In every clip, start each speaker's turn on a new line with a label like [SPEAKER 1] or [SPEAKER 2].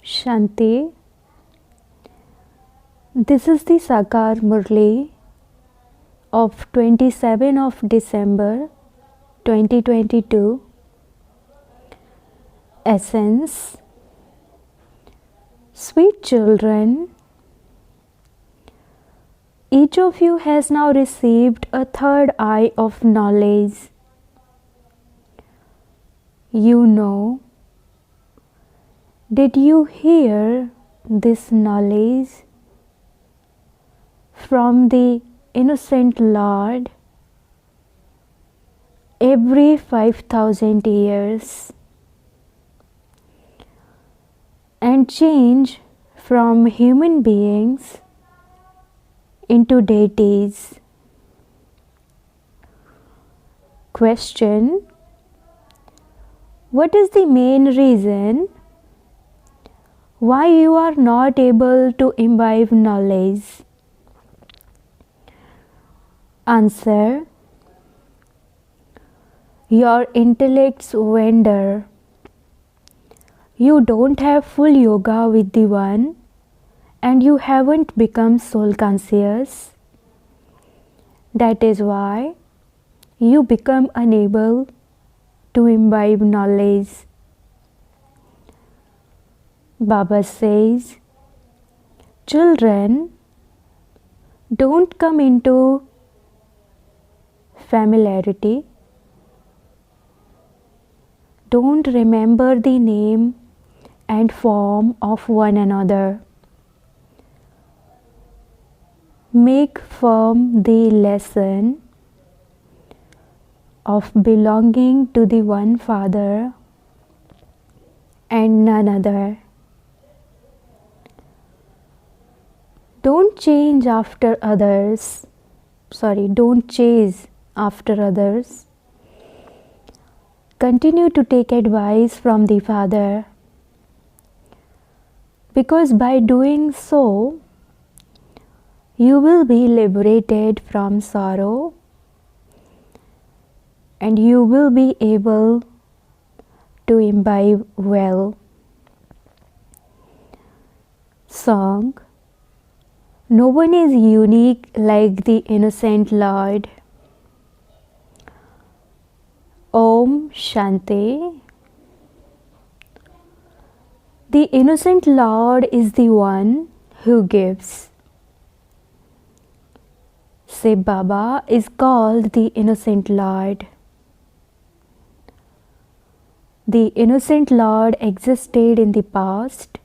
[SPEAKER 1] Shanti. This is the Sakar Murli of 27 of December 2022. Essence. Sweet children, each of you has now received a third eye of knowledge. You know. Did you hear this knowledge from the innocent Lord every 5,000 years and change from human beings into deities? Question: what is the main reason why you are not able to imbibe knowledge? Answer: your intellects wander. You don't have full yoga with the One, and you haven't become soul conscious. That is why you become unable to imbibe knowledge. Baba says, children, don't come into familiarity. Don't remember the name and form of one another. Make firm the lesson of belonging to the one Father and none other. Don't chase after others. Continue to take advice from the Father, because by doing so, you will be liberated from sorrow and you will be able to imbibe well. Song. No one is unique like the innocent Lord. Om Shanti. The innocent Lord is the one who gives. Say Baba is called the innocent Lord. The innocent Lord existed in the past,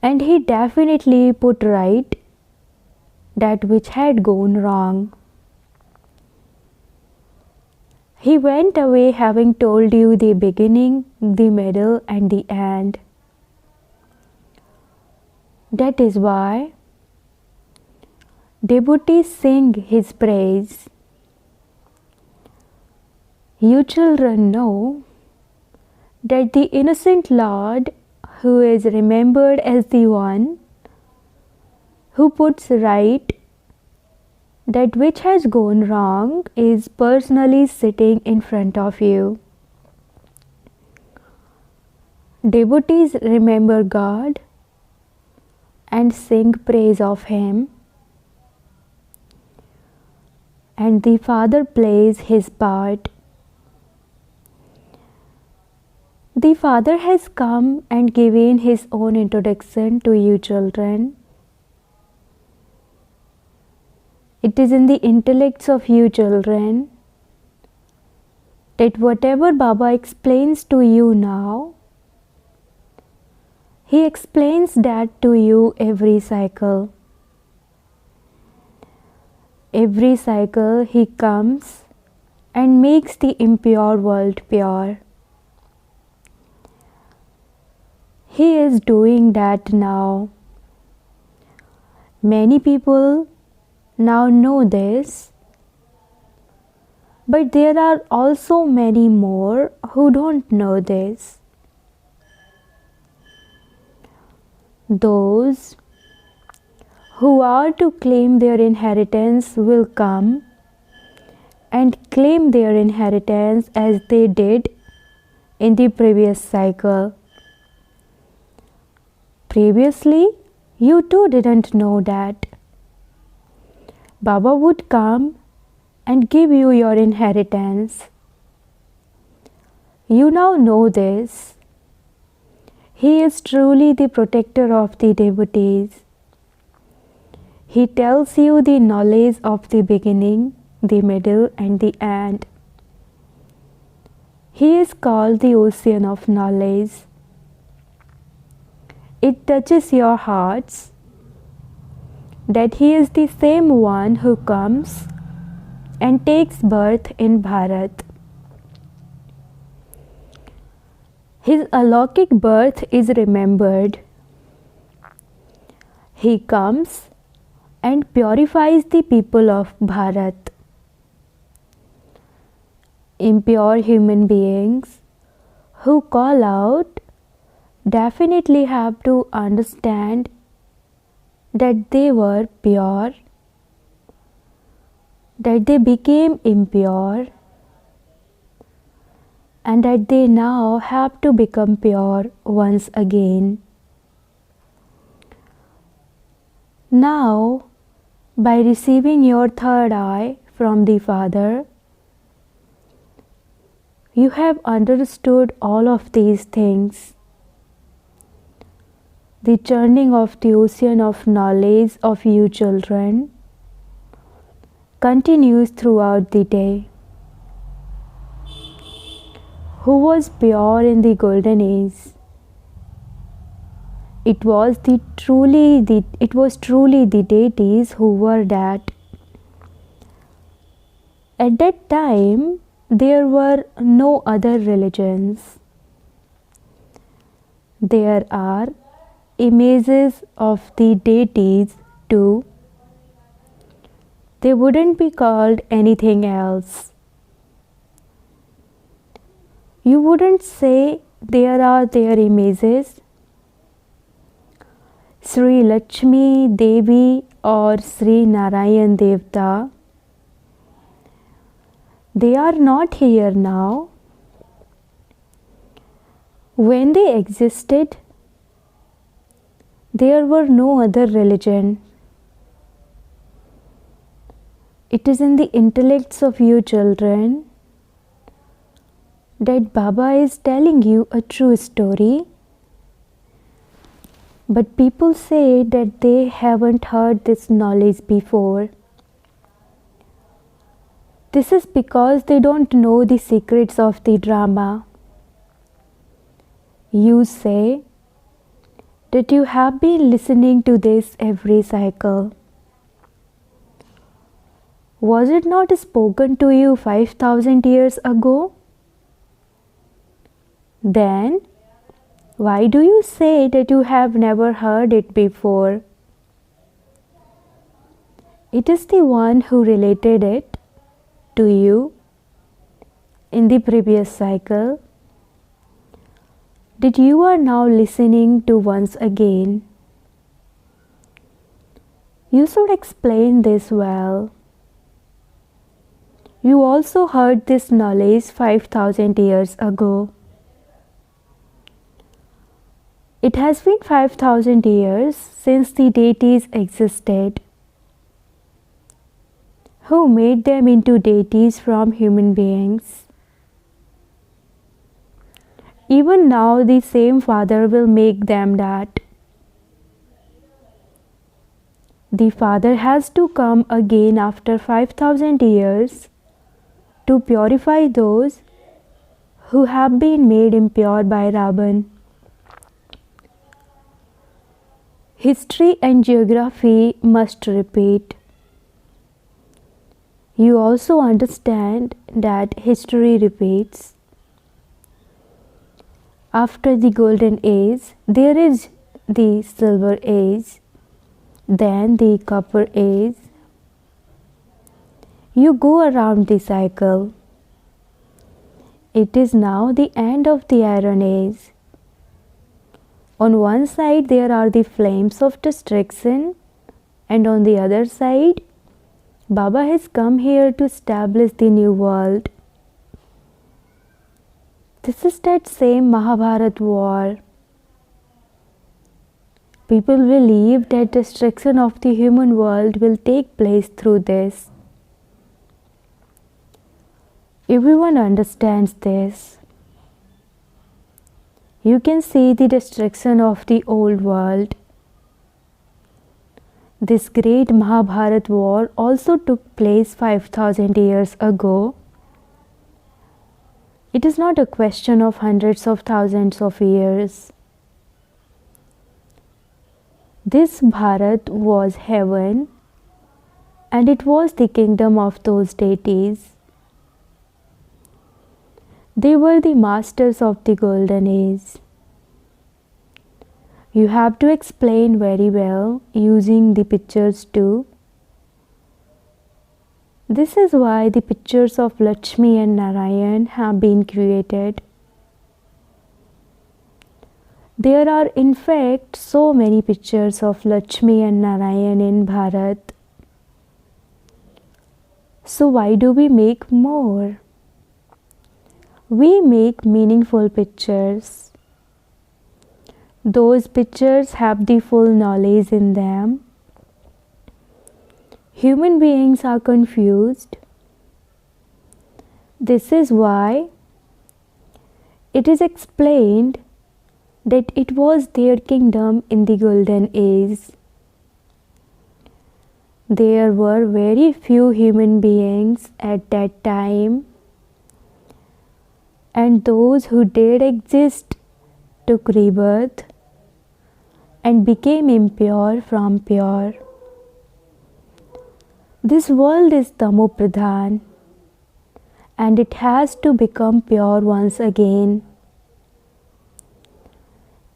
[SPEAKER 1] and he definitely put right that which had gone wrong. He went away having told you the beginning, the middle, and the end. That is why devotees sing his praise. You children know that the innocent Lord, who is remembered as the one who puts right that which has gone wrong, is personally sitting in front of you. Devotees remember God and sing praise of Him, and the Father plays His part. The Father has come and given His own introduction to you children. It is in the intellects of you children that whatever Baba explains to you now, He explains that to you every cycle. Every cycle He comes and makes the impure world pure. He is doing that now. Many people now know this, but there are also many more who don't know this. Those who are to claim their inheritance will come and claim their inheritance as they did in the previous cycle. Previously, you too didn't know that. Baba would come and give you your inheritance. You now know this. He is truly the protector of the devotees. He tells you the knowledge of the beginning, the middle, and the end. He is called the ocean of knowledge. It touches your hearts that He is the same one who comes and takes birth in Bharat. His alaukic birth is remembered. He comes and purifies the people of Bharat. Impure human beings who call out definitely have to understand that they were pure, that they became impure, and that they now have to become pure once again. Now, by receiving your third eye from the Father, you have understood all of these things. The churning of the ocean of knowledge of you children continues throughout the day. Who was pure in the golden age? It was truly the deities who were that. At that time, there were no other religions. There are images of the deities too. They wouldn't be called anything else. You wouldn't say there are their images. Sri Lakshmi Devi or Sri Narayan Devta. They are not here now. When they existed, there were no other religion. It is in the intellects of you children that Baba is telling you a true story. But people say that they haven't heard this knowledge before. This is because they don't know the secrets of the drama. You say that you have been listening to this every cycle. Was it not spoken to you 5,000 years ago? Then, why do you say that you have never heard it before? It is the one who related it to you in the previous cycle that you are now listening to once again. You should explain this well. You also heard this knowledge 5,000 years ago. It has been 5,000 years since the deities existed. Who made them into deities from human beings? Even now, the same Father will make them that. The Father has to come again after 5,000 years to purify those who have been made impure by Ravan. History and geography must repeat. You also understand that history repeats. After the golden age, there is the silver age, then the copper age. You go around the cycle. It is now the end of the iron age. On one side there are the flames of destruction, and on the other side, Baba has come here to establish the new world. This is that same Mahabharat war. People believe that destruction of the human world will take place through this. Everyone understands this. You can see the destruction of the old world. This great Mahabharat war also took place 5,000 years ago. It is not a question of hundreds of thousands of years. This Bharat was heaven, and it was the kingdom of those deities. They were the masters of the golden age. You have to explain very well using the pictures too. This is why the pictures of Lakshmi and Narayan have been created. There are in fact so many pictures of Lakshmi and Narayan in Bharat. So why do we make more? We make meaningful pictures. Those pictures have the full knowledge in them. Human beings are confused. This is why it is explained that it was their kingdom in the golden age. There were very few human beings at that time, and those who did exist took rebirth and became impure from pure. This world is Tamopradhan, and it has to become pure once again.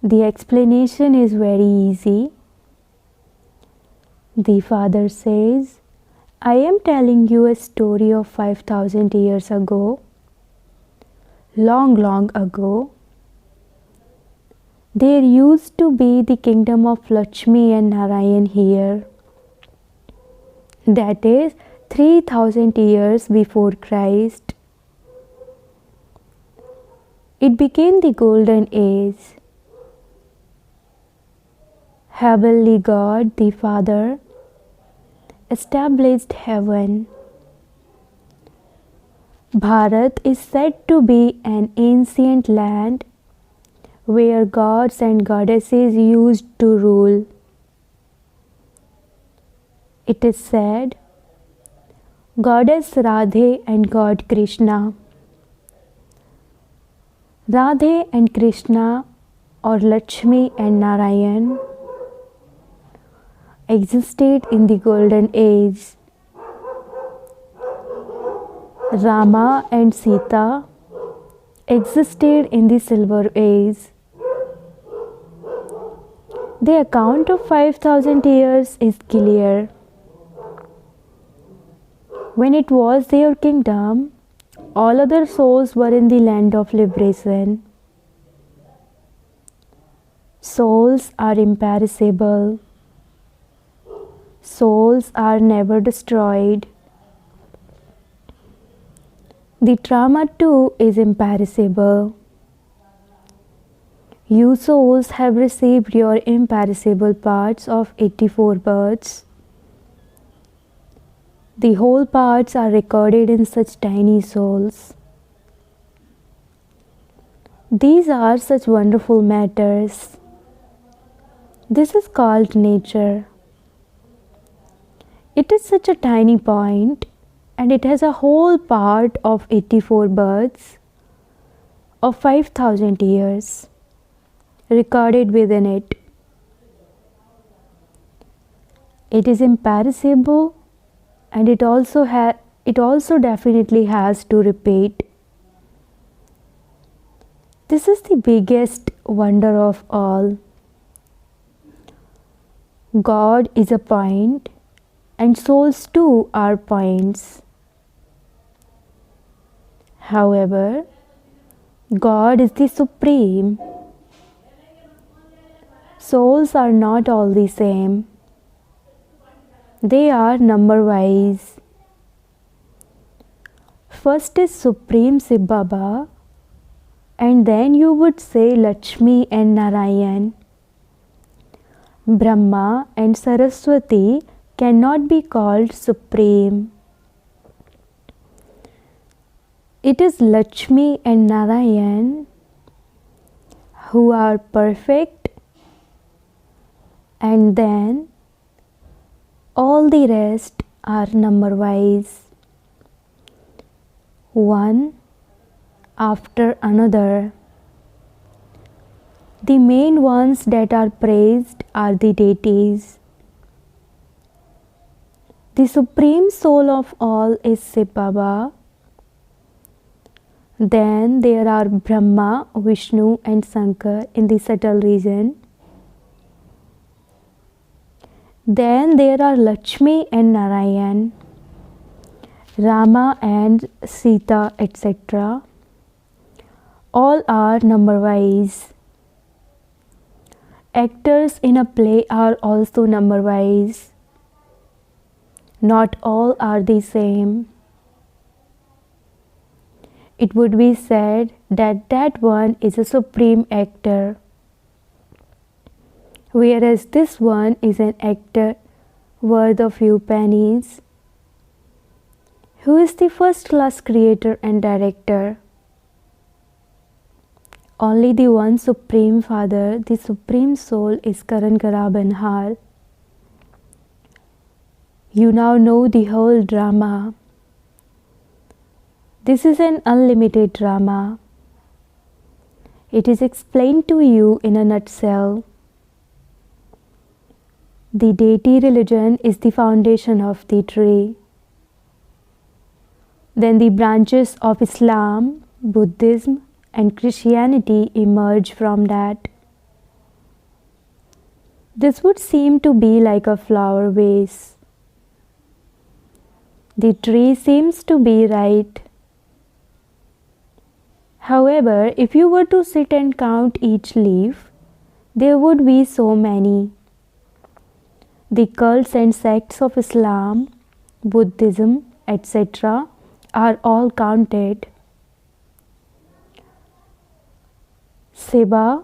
[SPEAKER 1] The explanation is very easy. The father says, I am telling you a story of 5,000 years ago, long ago. There used to be the kingdom of Lakshmi and Narayan here. That is 3,000 years before Christ. It became the golden age. Heavenly God, the Father, established heaven. Bharat is said to be an ancient land where gods and goddesses used to rule. It is said, Goddess Radhe and God Krishna. Radhe and Krishna, or Lakshmi and Narayan, existed in the golden age. Rama and Sita existed in the silver age. The account of 5,000 years is clear. When it was their kingdom, all other souls were in the land of liberation. Souls are imperishable. Souls are never destroyed. The trauma too is imperishable. You souls have received your imperishable parts of 84 births. The whole parts are recorded in such tiny souls. These are such wonderful matters. This is called nature. It is such a tiny point, and it has a whole part of 84 births of 5,000 years recorded within it. It is imperishable, and it also definitely has to repeat. This is the biggest wonder of all. God is a point, and souls too are points. However, God is the supreme. Souls are not all the same. They are number-wise. First is Supreme Shiv Baba, and then you would say Lakshmi and Narayan. Brahma and Saraswati cannot be called supreme. It is Lakshmi and Narayan who are perfect, and then all the rest are number wise, one after another. The main ones that are praised are the deities. The supreme soul of all is Shiv Baba. Then there are Brahma, Vishnu and Shankar in the subtle region. Then there are Lakshmi and Narayan, Rama and Sita, etc. All are number wise. Actors in a play are also number wise. Not all are the same. It would be said that that one is a supreme actor, whereas this one is an actor worth a few pennies. Who is the first class creator and director? Only the one Supreme Father, the Supreme Soul, is Karan Karabanhar. You now know the whole drama. This is an unlimited drama. It is explained to you in a nutshell. The deity religion is the foundation of the tree. Then the branches of Islam, Buddhism, and Christianity emerge from that. This would seem to be like a flower vase. The tree seems to be right. However, if you were to sit and count each leaf, there would be so many. The cults and sects of Islam, Buddhism, etc. are all counted. Shiva,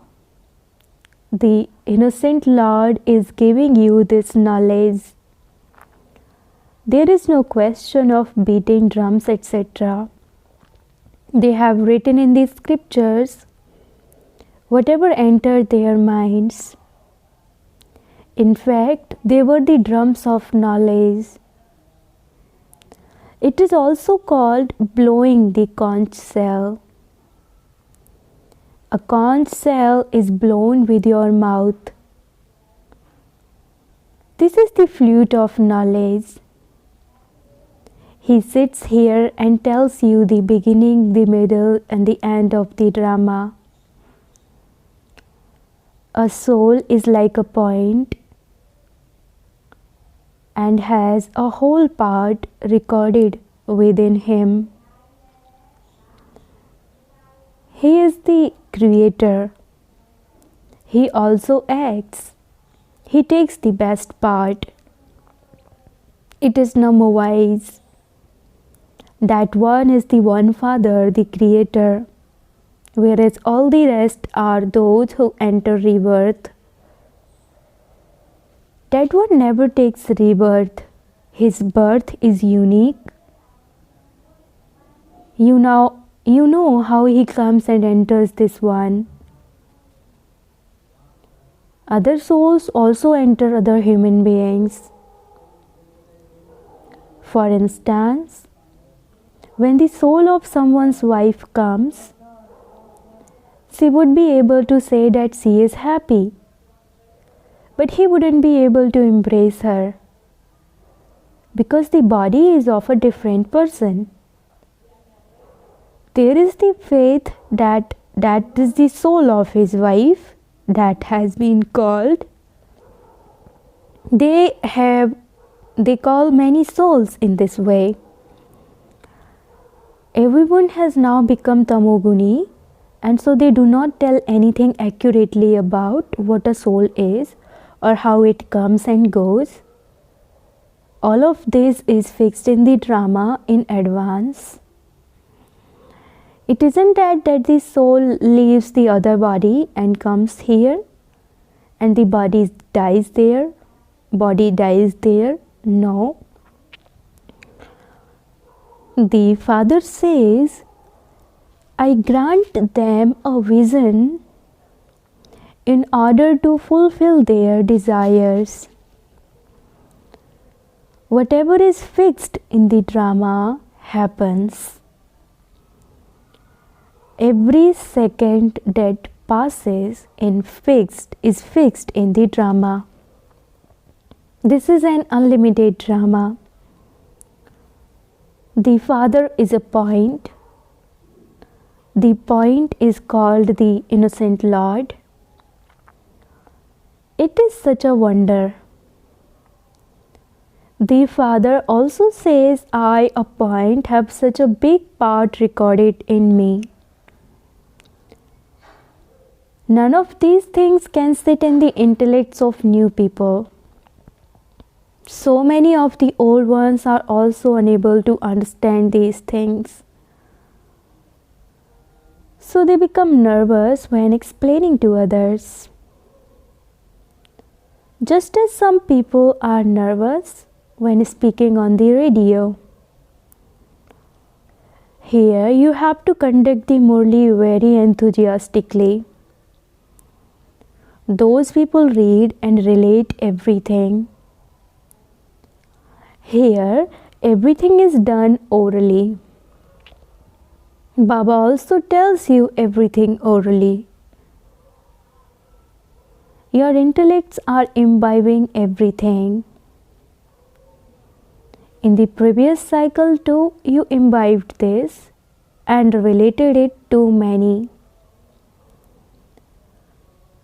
[SPEAKER 1] the innocent Lord, is giving you this knowledge. There is no question of beating drums, etc. They have written in the scriptures whatever entered their minds. In fact, they were the drums of knowledge. It is also called blowing the conch shell. A conch shell is blown with your mouth. This is the flute of knowledge. He sits here and tells you the beginning, the middle, and the end of the drama. A soul is like a point and has a whole part recorded within him. He is the creator. He also acts. He takes the best part. It is number wise. That one is the one Father, the Creator, whereas all the rest are those who enter rebirth. That one never takes rebirth. His birth is unique. You know how he comes and enters this one. Other souls also enter other human beings. For instance, when the soul of someone's wife comes, she would be able to say that she is happy, but he wouldn't be able to embrace her because the body is of a different person. There is the faith that is the soul of his wife that has been called. They call many souls in this way. Everyone has now become tamoguni, and so they do not tell anything accurately about what a soul is or how it comes and goes. All of this is fixed in the drama in advance. It isn't that the soul leaves the other body and comes here. and the body dies there? No. The Father says, I grant them a vision in order to fulfill their desires. Whatever is fixed in the drama happens. Every second that passes is fixed in the drama. This is an unlimited drama. The Father is a point. The point is called the Innocent Lord. It is such a wonder. The Father also says, I, a point, have such a big part recorded in me. None of these things can sit in the intellects of new people. So many of the old ones are also unable to understand these things. So they become nervous when explaining to others. Just as some people are nervous when speaking on the radio. Here you have to conduct the Murli very enthusiastically. Those people read and relate everything. Here everything is done orally. Baba also tells you everything orally. Your intellects are imbibing everything. In the previous cycle too, you imbibed this and related it to many.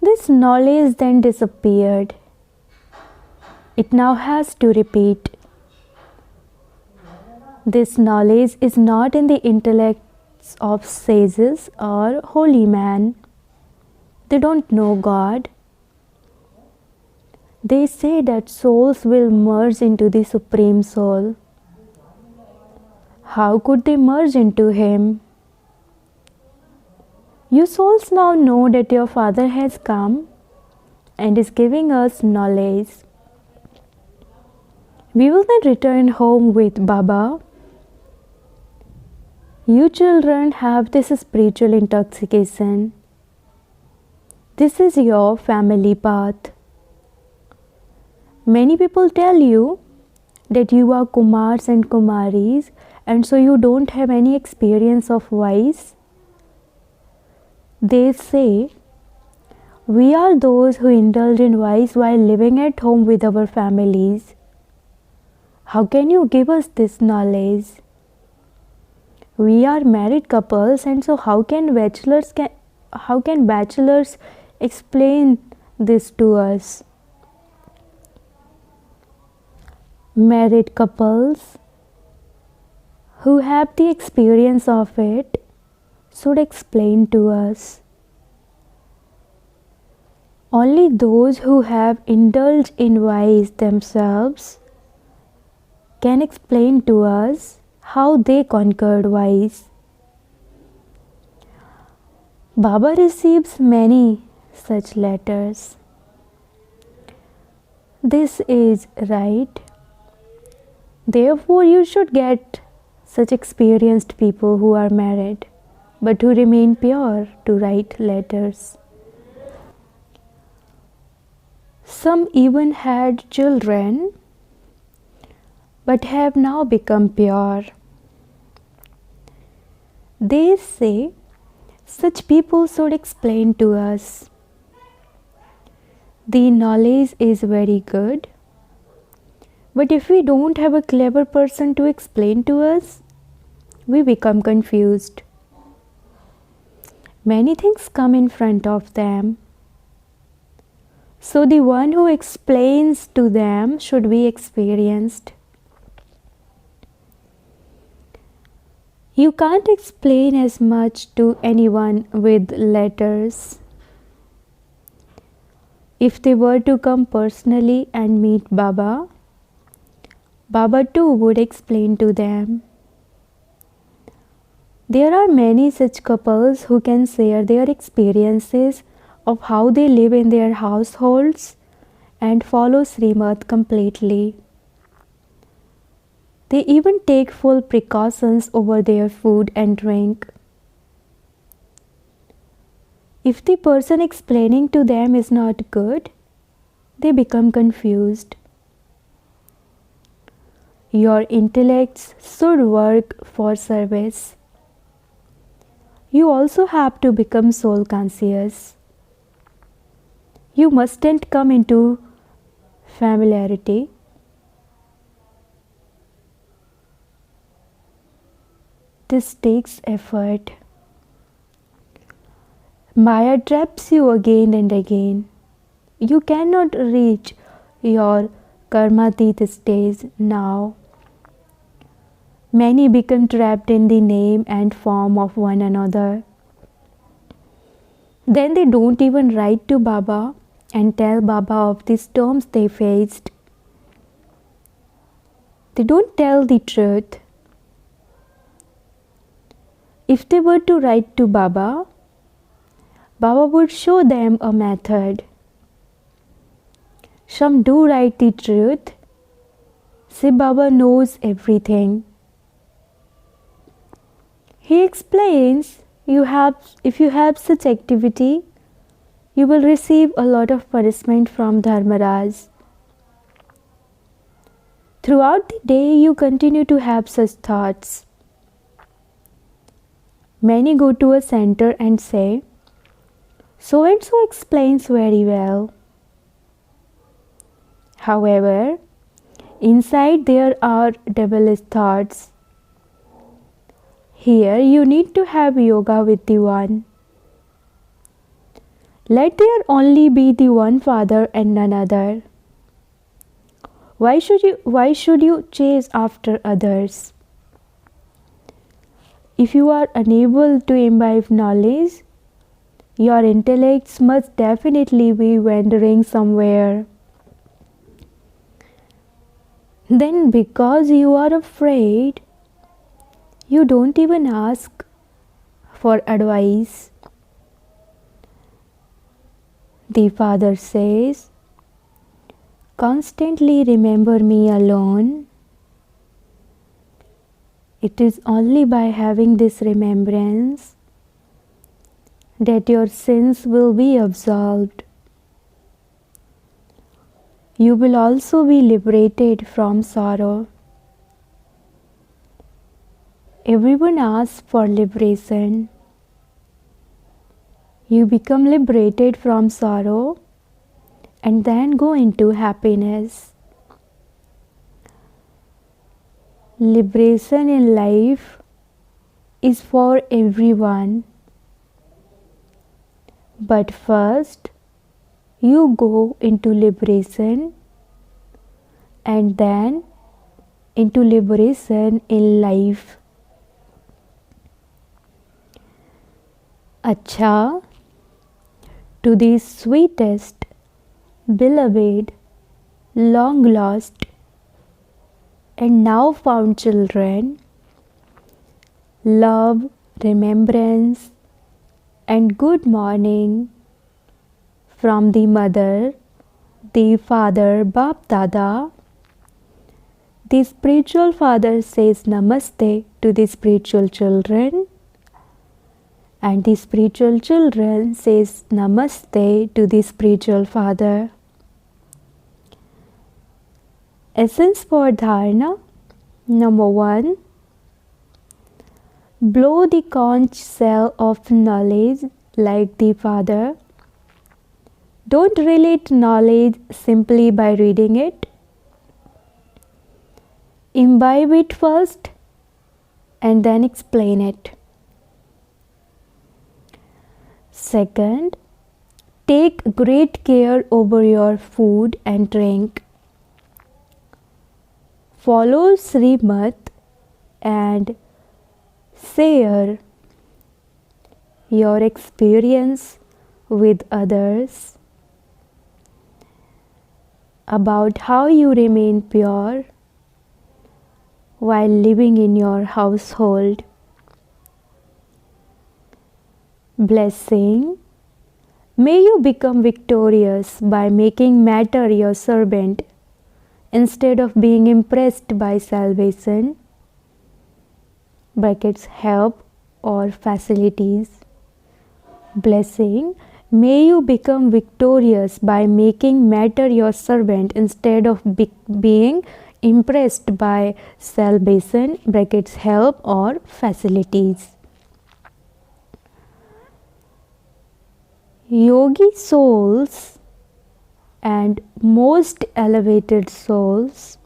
[SPEAKER 1] This knowledge then disappeared. It now has to repeat. This knowledge is not in the intellects of sages or holy men. They don't know God. They say that souls will merge into the Supreme Soul. How could they merge into Him? You souls now know that your Father has come and is giving us knowledge. We will then return home with Baba. You children have this spiritual intoxication. This is your family path. Many people tell you that you are Kumars and Kumaris and so you don't have any experience of vice. They say, we are those who indulge in vice while living at home with our families. How can you give us this knowledge? We are married couples and so how can bachelors explain this to us? Married couples who have the experience of it should explain to us. Only those who have indulged in vice themselves can explain to us how they conquered vice. Baba receives many such letters. This is right. Therefore, you should get such experienced people who are married, but who remain pure to write letters. Some even had children, but have now become pure. They say, such people should explain to us. The knowledge is very good. But if we don't have a clever person to explain to us, we become confused. Many things come in front of them. So the one who explains to them should be experienced. You can't explain as much to anyone with letters. If they were to come personally and meet Baba, Baba too would explain to them. There are many such couples who can share their experiences of how they live in their households and follow Srimad completely. They even take full precautions over their food and drink. If the person explaining to them is not good, they become confused. Your intellects should work for service. You also have to become soul conscious. You mustn't come into familiarity. This takes effort. Maya traps you again and again. You cannot reach your karmatit stage now. Many become trapped in the name and form of one another. Then they don't even write to Baba and tell Baba of the storms they faced. They don't tell the truth. If they were to write to Baba, Baba would show them a method. Some do write the truth. Say Baba knows everything. He explains if you have such activity, you will receive a lot of punishment from Dharmaraj. Throughout the day, you continue to have such thoughts. Many go to a center and say, so and so explains very well. However, inside there are devilish thoughts. Here you need to have yoga with the One. Let there only be the one Father and none other. Why should you chase after others? If you are unable to imbibe knowledge, your intellects must definitely be wandering somewhere. Then because you are afraid, you don't even ask for advice. The Father says, constantly remember me alone. It is only by having this remembrance that your sins will be absolved. You will also be liberated from sorrow. Everyone asks for liberation. You become liberated from sorrow and then go into happiness. Liberation in life is for everyone. But first, you go into liberation and then into liberation in life. Acha, to the sweetest, beloved, long lost, and now found children, love, remembrance, and good morning from the Mother, the Father, Bap Dada. The spiritual Father says Namaste to the spiritual children, and the spiritual children says Namaste to the spiritual Father. Essence for Dharana. Number 1. Blow the conch shell of knowledge like the Father. Don't relate knowledge simply by reading it. Imbibe it first and then explain it. Second, take great care over your food and drink. Follow Srimad and share your experience with others about how you remain pure while living in your household. Blessing. May you become victorious by making matter your servant instead of being impressed by salvation, brackets help or facilities. Blessing, may you become victorious by making matter your servant instead of being impressed by salvation, brackets help or facilities. Yogi souls and most elevated souls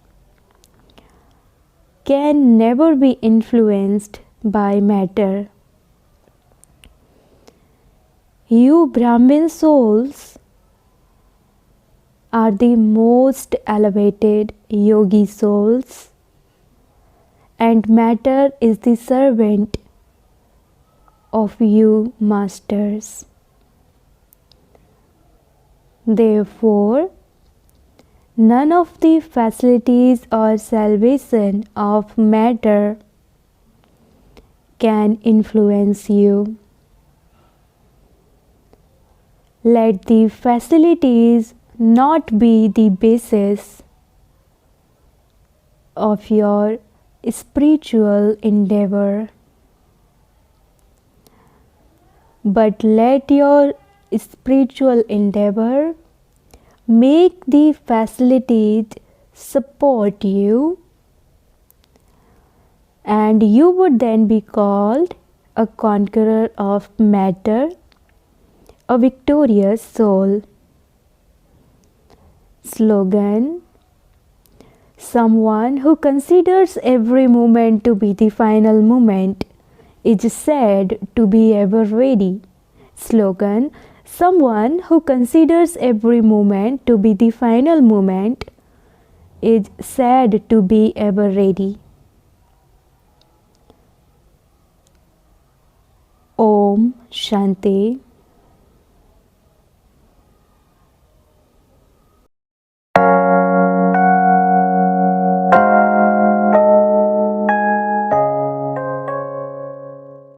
[SPEAKER 1] can never be influenced by matter. You Brahmin souls are the most elevated yogi souls, and matter is the servant of you masters. Therefore, none of the facilities or salvation of matter can influence you. Let the facilities not be the basis of your spiritual endeavor, but let your spiritual endeavor make the facilities support you, and you would then be called a conqueror of matter, a victorious soul. Slogan: someone who considers every moment to be the final moment is said to be ever ready. Slogan: someone who considers every moment to be the final moment is said to be ever ready. Om Shanti.